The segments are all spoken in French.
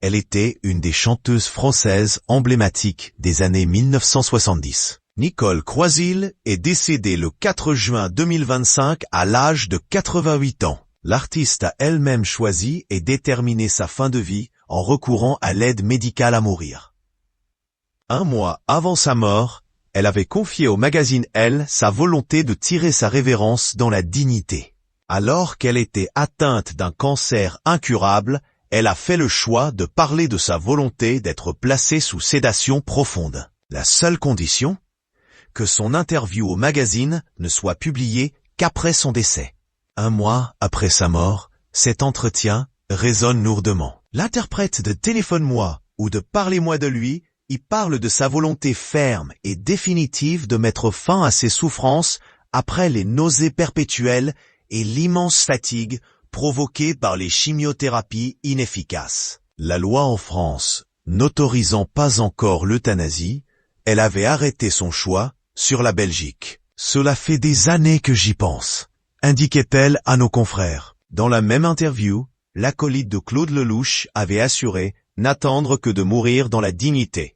Elle était une des chanteuses françaises emblématiques des années 1970. Nicole Croisille est décédée le 4 juin 2025 à l'âge de 88 ans. L'artiste a elle-même choisi et déterminé sa fin de vie en recourant à l'aide médicale à mourir. Un mois avant sa mort, elle avait confié au magazine Elle sa volonté de tirer sa révérence dans la dignité. Alors qu'elle était atteinte d'un cancer incurable, elle a fait le choix de parler de sa volonté d'être placée sous sédation profonde. La seule condition, que son interview au magazine ne soit publiée qu'après son décès. Un mois après sa mort, cet entretien résonne lourdement. L'interprète de Téléphone-moi ou de Parlez-moi de lui y parle de sa volonté ferme et définitive de mettre fin à ses souffrances après les nausées perpétuelles et l'immense fatigue provoquée par les chimiothérapies inefficaces. La loi en France n'autorisant pas encore l'euthanasie, elle avait arrêté son choix sur la Belgique. Cela fait des années que j'y pense, indiquait-elle à nos confrères. Dans la même interview, l'acolyte de Claude Lelouch avait assuré n'attendre que de mourir dans la dignité.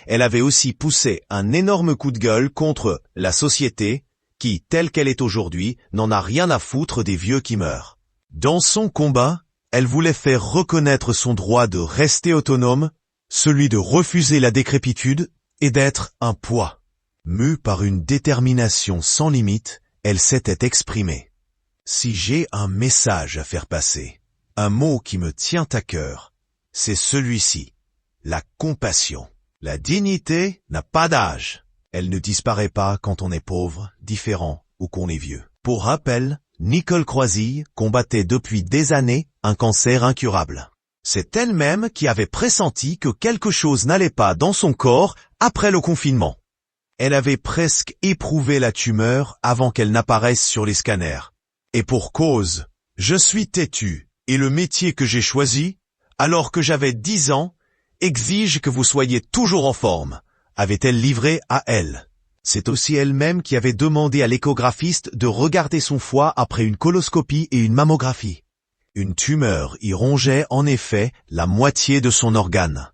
Elle avait aussi poussé un énorme coup de gueule contre la société qui, telle qu'elle est aujourd'hui, n'en a rien à foutre des vieux qui meurent. Dans son combat, elle voulait faire reconnaître son droit de rester autonome, celui de refuser la décrépitude et d'être un poids. Mue par une détermination sans limite, elle s'était exprimée. Si j'ai un message à faire passer, un mot qui me tient à cœur, c'est celui-ci, la compassion. La dignité n'a pas d'âge. Elle ne disparaît pas quand on est pauvre, différent ou qu'on est vieux. Pour rappel, Nicole Croisille combattait depuis des années un cancer incurable. C'est elle-même qui avait pressenti que quelque chose n'allait pas dans son corps après le confinement. Elle avait presque éprouvé la tumeur avant qu'elle n'apparaisse sur les scanners. Et pour cause, je suis têtue, et le métier que j'ai choisi, alors que j'avais 10 ans, exige que vous soyez toujours en forme, avait-elle livré à Elle. C'est aussi elle-même qui avait demandé à l'échographiste de regarder son foie après une coloscopie et une mammographie. Une tumeur y rongeait en effet la moitié de son organe.